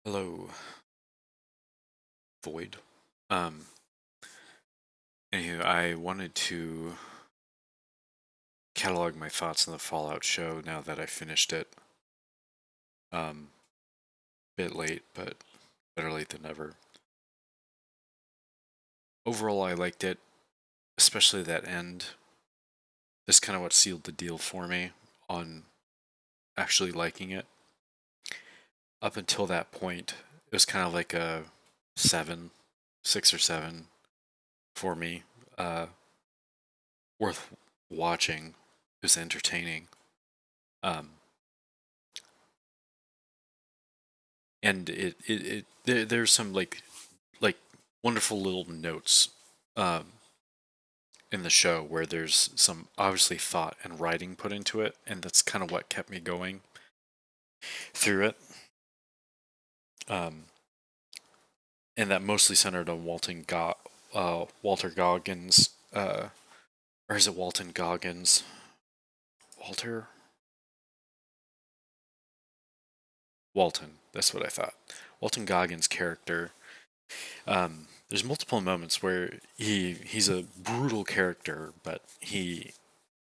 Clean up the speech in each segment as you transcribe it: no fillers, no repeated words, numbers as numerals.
Hello, Void. Um, Anywho, I wanted to catalog my thoughts on the Fallout show now that I finished it. Bit late, but better late than never. Overall, I liked it, especially that end. That's kind of what sealed the deal for me on actually liking it. Up until that point, it was kind of like a seven, 6 or 7 for me. Uh, Worth watching. It was entertaining. Um, and there's some like wonderful little notes um in the show where there's some obviously thought and writing put into it, and that's kind of what kept me going through it. um and that mostly centered on Walter Goggins, or is it Walton Goggins? Walter Walton, that's what I thought. Walton Goggins' character. There's multiple moments where he's a brutal character, but he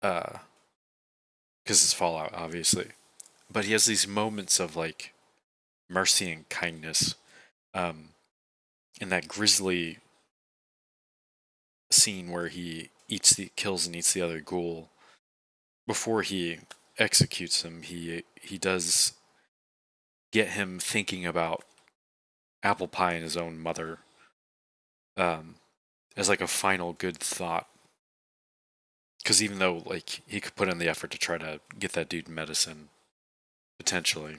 uh because it's Fallout, obviously. But he has these moments of like mercy and kindness. Um, in that grisly scene where he kills and eats the other ghoul before he executes him, he does get him thinking about apple pie and his own mother, um, as like a final good thought. Because even though like he could put in the effort to try to get that dude medicine potentially,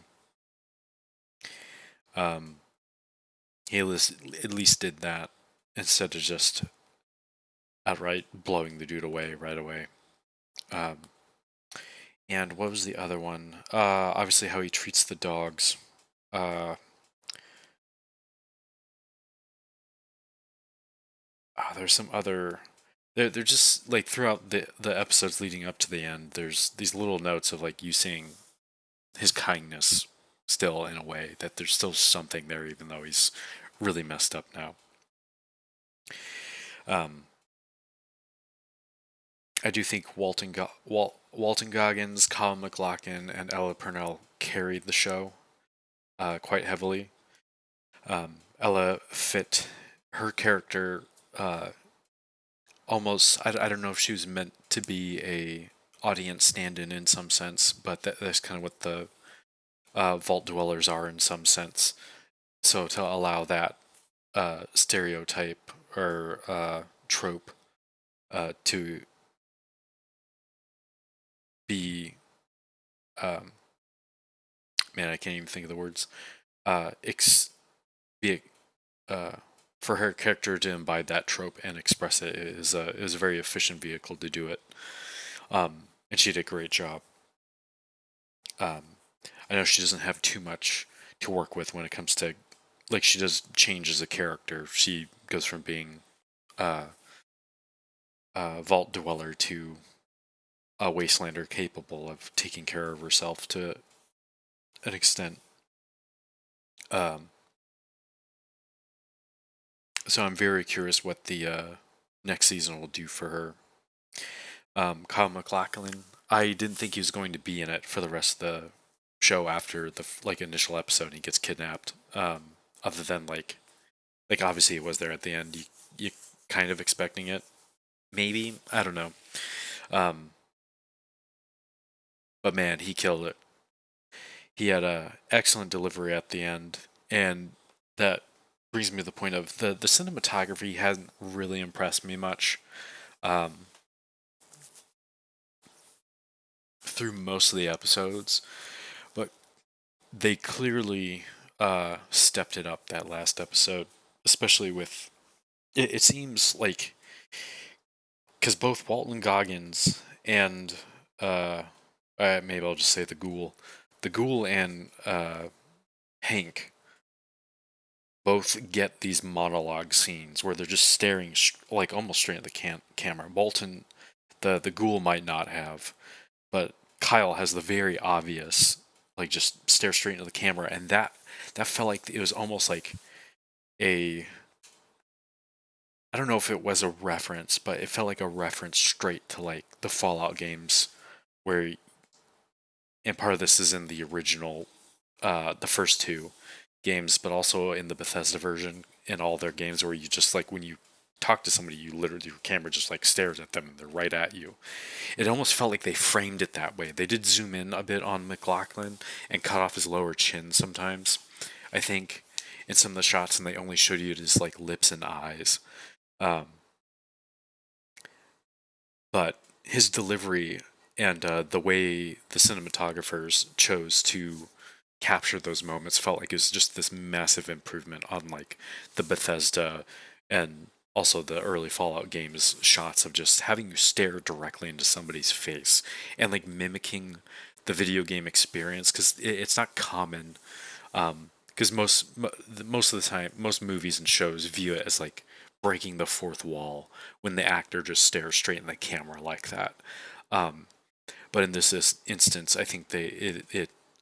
um, he at least did that instead of just outright blowing the dude away right away. Um, and what was the other one? Obviously how he treats the dogs. Uh, there's some other. They're just like throughout the episodes leading up to the end. There's these little notes of like you seeing his kindness still in a way that there's still something there, even though he's really messed up now. Um, I do think Walton Goggins, Colin McLaughlin, and Ella Purnell carried the show quite heavily. Ella fit her character uh, almost. I don't know if she was meant to be a audience stand-in in some sense, but that's kind of what the vault dwellers are in some sense. So to allow that stereotype or trope to be, um, man, I can't even think of the words. Be uh, for her character to imbibe that trope and express it is a very efficient vehicle to do it. And she did a great job. Um, I know she doesn't have too much to work with when it comes to, like, she does change as a character. She goes from being uh, a vault dweller to a wastelander capable of taking care of herself to an extent. Um, so I'm very curious what the next season will do for her. Kyle MacLachlan, I didn't think he was going to be in it for the rest of the show after the like initial episode. He gets kidnapped. Other than like obviously he was there at the end. You kind of expecting it, maybe, I don't know. Um, but man, he killed it. He had a excellent delivery at the end, and that brings me to the point of the cinematography hasn't really impressed me much. Um, Through most of the episodes, but they clearly stepped it up that last episode, especially with it seems like because both Walton Goggins and uh, maybe I'll just say the ghoul and Hank both get these monologue scenes where they're just staring like almost straight at the camera. Bolton, the ghoul might not have, but Kyle has the very obvious like just stare straight into the camera, and that felt like it was almost like a, I don't know if it was a reference, but it felt like a reference straight to like the Fallout games, where, and part of this is in the original, the first two games, but also in the Bethesda version in all their games, where you just like when you talk to somebody, you literally, your camera just like stares at them and they're right at you. It almost felt like they framed it that way. They did zoom in a bit on McLaughlin and cut off his lower chin sometimes, I think, in some of the shots, and they only showed you his like lips and eyes. Um, but his delivery and the way the cinematographers chose to capture those moments felt like it was just this massive improvement on like the Bethesda and also the early Fallout games shots of just having you stare directly into somebody's face and like mimicking the video game experience, because it's not common, because most of the time most movies and shows view it as like breaking the fourth wall when the actor just stares straight in the camera like that. um, but in this instance, I think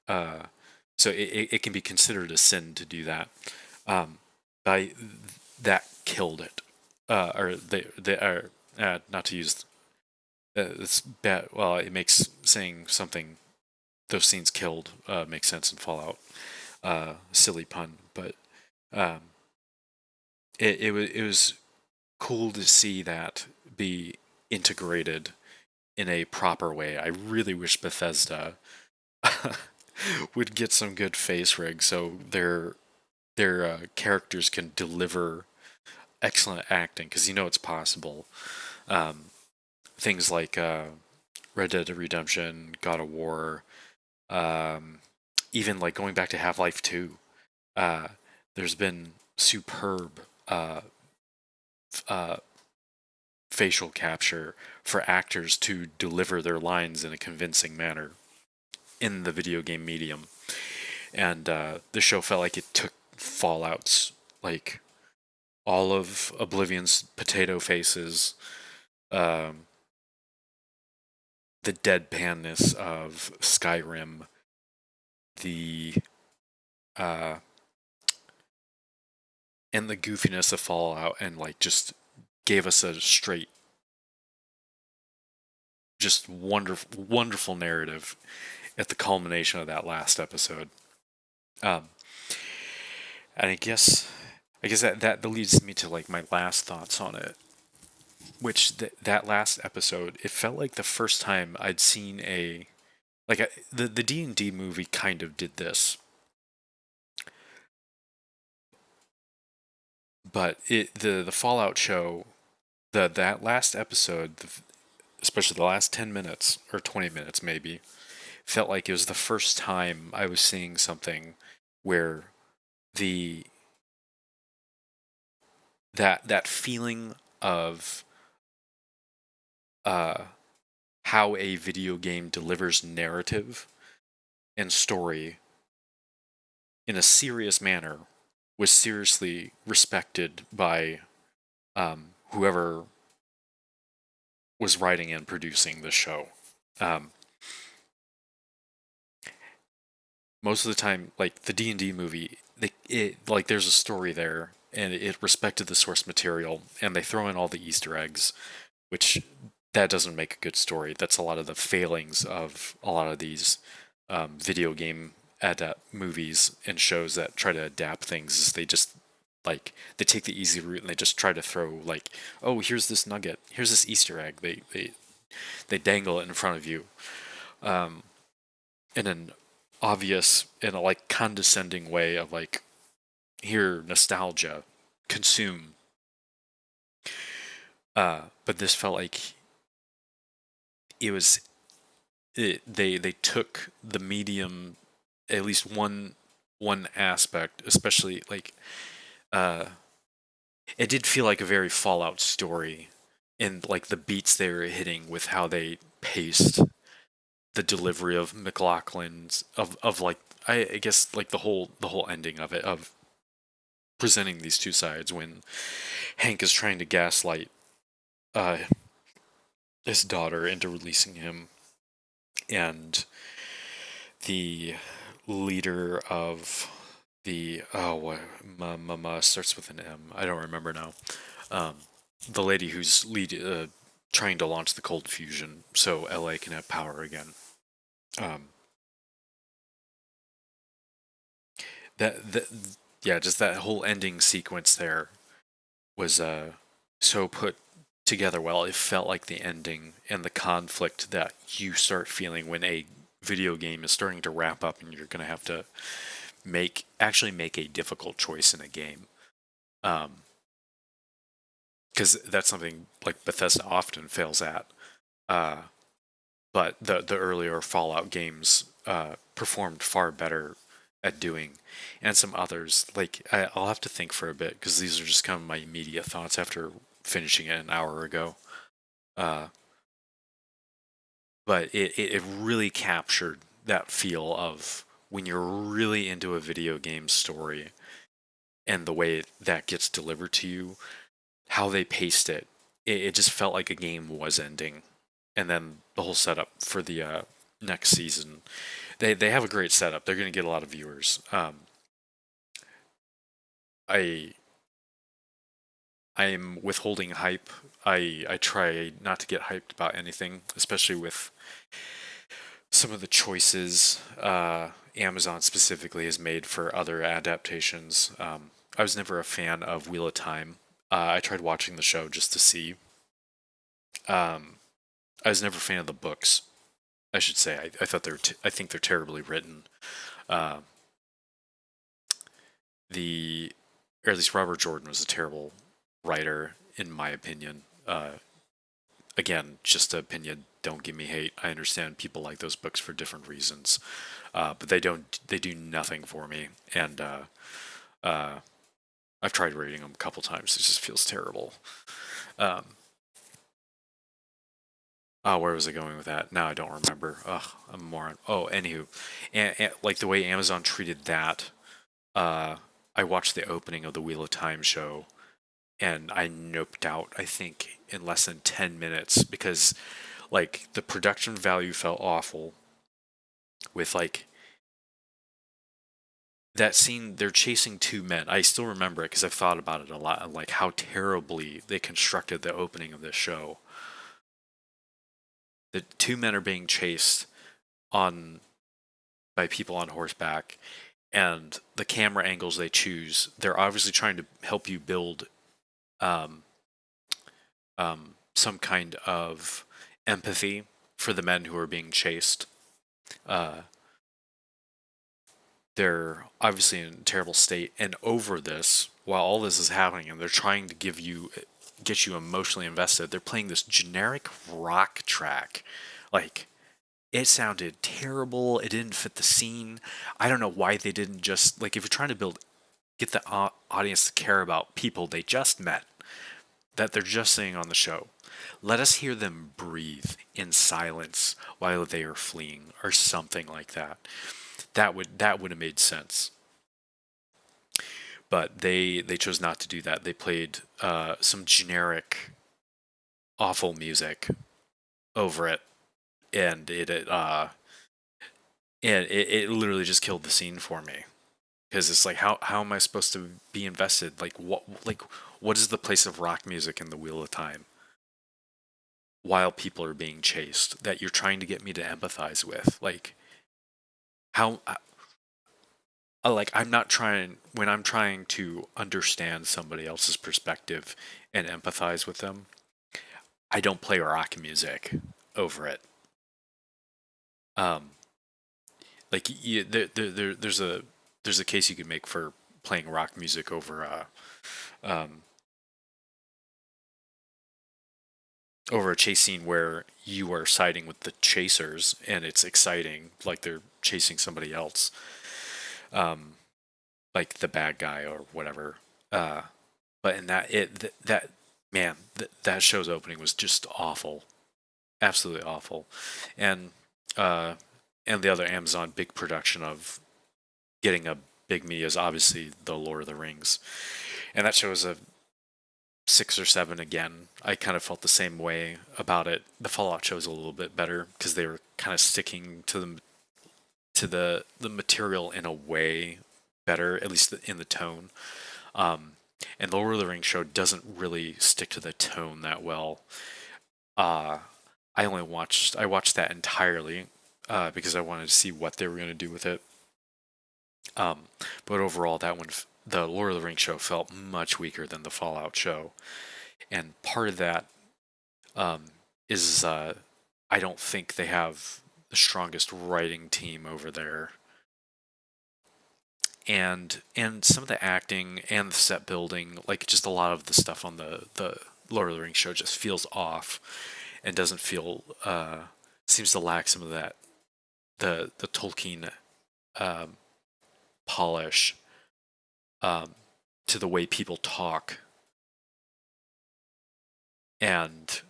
uh, it can be considered a sin to do that. By that killed it, or they are, not to use, it's bad. Well, it makes saying something, those scenes killed, makes sense in Fallout. Silly pun, but um, it was cool to see that be integrated in a proper way. I really wish Bethesda would get some good face rigs so their characters can deliver excellent acting, because you know it's possible. Um, Things like Red Dead Redemption, God of War, um, even like going back to Half Life 2. Uh, there's been superb uh, uh, facial capture for actors to deliver their lines in a convincing manner in the video game medium. And the show felt like it took Fallout's, like, all of Oblivion's potato faces, um, the deadpanness of Skyrim, the uh, and the goofiness of Fallout, and like just gave us a straight, just wonderful narrative at the culmination of that last episode. Um, and I guess that leads me to like my last thoughts on it, which that last episode, it felt like the first time I'd seen a, like the D&D movie kind of did this, but the Fallout show, that last episode, especially the last 10 minutes or 20 minutes maybe, felt like it was the first time I was seeing something where the that feeling of uh how a video game delivers narrative and story in a serious manner was seriously respected by whoever was writing and producing the show. Um, Most of the time, like the D&D movie, it like there's a story there and it respected the source material, and they throw in all the Easter eggs, which that doesn't make a good story. That's a lot of the failings of a lot of these video game adapt movies and shows that try to adapt things. Is they just like they take the easy route and they just try to throw like, oh, here's this nugget, here's this Easter egg. They dangle it in front of you, in an obvious, in a like condescending way of like, here, nostalgia, consume. But this felt like it was they took the medium, at least one aspect, especially like uh it did feel like a very Fallout story, and like the beats they were hitting with how they paced the delivery of McLaughlin's of like, I guess like the whole ending of it, of presenting these two sides when Hank is trying to gaslight uh his daughter into releasing him, and the leader of the what starts with an M. I don't remember now. Um, the lady who's trying to launch the cold fusion so LA can have power again. Um, that yeah, just that whole ending sequence there was so put together well. It felt like the ending and the conflict that you start feeling when a video game is starting to wrap up and you're going to have to actually make a difficult choice in a game. Because that's something like Bethesda often fails at. Uh, but the earlier Fallout games performed far better at doing, and some others like I'll have to think for a bit because these are just kind of my immediate thoughts after finishing it an hour ago. Uh, but it really captured that feel of when you're really into a video game story and the way that gets delivered to you, how they paced it. It just felt like a game was ending, and then the whole setup for the next season. They have a great setup. They're going to get a lot of viewers. I I am withholding hype. I try not to get hyped about anything, especially with some of the choices Amazon specifically has made for other adaptations. I was never a fan of Wheel of Time. I tried watching the show just to see. Um, I was never a fan of the books. I should say. I thought I think they're terribly written. Uh, the or at least Robert Jordan was a terrible writer, in my opinion. Again, just an opinion. Don't give me hate. I understand people like those books for different reasons, but they don't. They do nothing for me, and uh, I've tried reading them a couple times. It just feels terrible. Um, oh, where was I going with that? Now I don't remember. Ugh, I'm a moron. Oh, anywho, and like the way Amazon treated that. Uh, I watched the opening of the Wheel of Time show, and I noped out. I think in less than 10 minutes because like the production value felt awful with like that scene. They're chasing two men. I still remember it because I've thought about it a lot, like how terribly they constructed the opening of this show. The two men are being chased on by people on horseback, and the camera angles they choose, they're obviously trying to help you build um, some kind of empathy for the men who are being chased. Uh, they're obviously in a terrible state, and over this, while all this is happening, and they're trying to get you emotionally invested, they're playing this generic rock track. Like, it sounded terrible. It didn't fit the scene. I don't know why they didn't just like if you're trying to get the audience to care about people they just met that they're just seeing on the show. Let us hear them breathe in silence while they are fleeing, or something like that. That would have made sense. But they chose not to do that. They played some generic, awful music over it, and it literally just killed the scene for me. Because it's like how am I supposed to be invested? What is the place of rock music in the Wheel of Time while people are being chased that you're trying to get me to empathize with? Like how like I'm not trying when I'm trying to understand somebody else's perspective and empathize with them. I don't play rock music over it. Um, there's a case you could make for playing rock music um, over a chase scene where you are siding with the chasers and it's exciting, like they're chasing somebody else, um, like the bad guy or whatever. Uh, but in that man, that show's opening was just awful, absolutely awful, and uh, and the other Amazon big production of getting a big media is obviously the Lord of the Rings, and that show is a 6 or 7 again. I kind of felt the same way about it. The Fallout show is a little bit better because they were kind of sticking to to the material in a way better, at least in the tone. And the Lord of the Rings show doesn't really stick to the tone that well. Uh, I watched that entirely because I wanted to see what they were going to do with it. Um, but overall, the Lord of the Rings show felt much weaker than the Fallout show, and part of that um, is I don't think they have the strongest writing team over there, and some of the acting and the set building, like just a lot of the stuff on the Lord of the Rings show, just feels off and doesn't feel seems to lack some of that the Tolkien um, polish um, to the way people talk and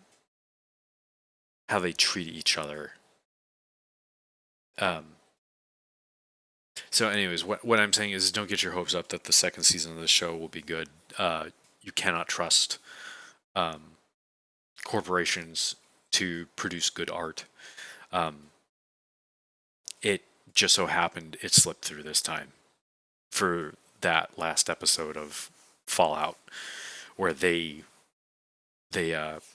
how they treat each other. Um, so, anyways, what I'm saying is, don't get your hopes up that the second season of the show will be good. You cannot trust um, corporations to produce good art. Um, it just so happened it slipped through this time for that last episode of Fallout, where they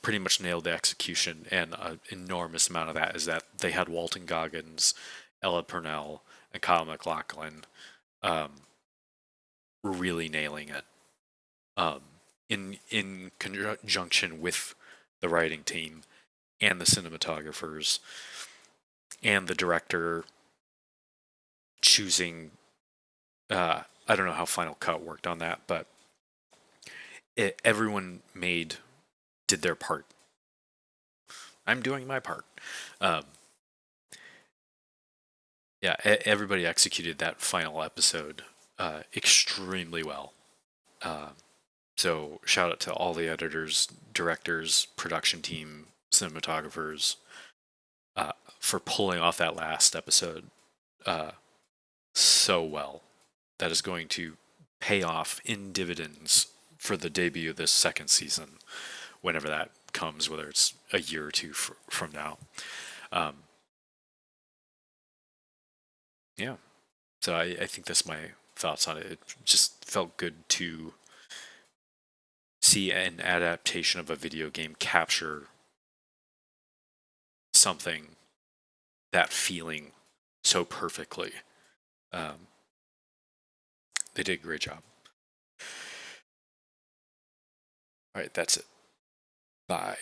pretty much nailed the execution, and an enormous amount of that is that they had Walton Goggins, Ella Purnell, and Kyle MacLachlan um, really nailing it um, in conjunction with the writing team and the cinematographers and the director choosing. I don't know how Final Cut worked on that, but everyone did their part. I'm doing my part. Um, yeah, everybody executed that final episode extremely well. Uh, so shout out to all the editors, directors, production team, cinematographers for pulling off that last episode uh, so well. That is going to pay off in dividends for the debut of this second season, whenever that comes, whether it's a year or two from now. Um, yeah. So I think that's my thoughts on it. It just felt good to see an adaptation of a video game capture something, that feeling, so perfectly. Um, they did a great job. All right, that's it. Bye.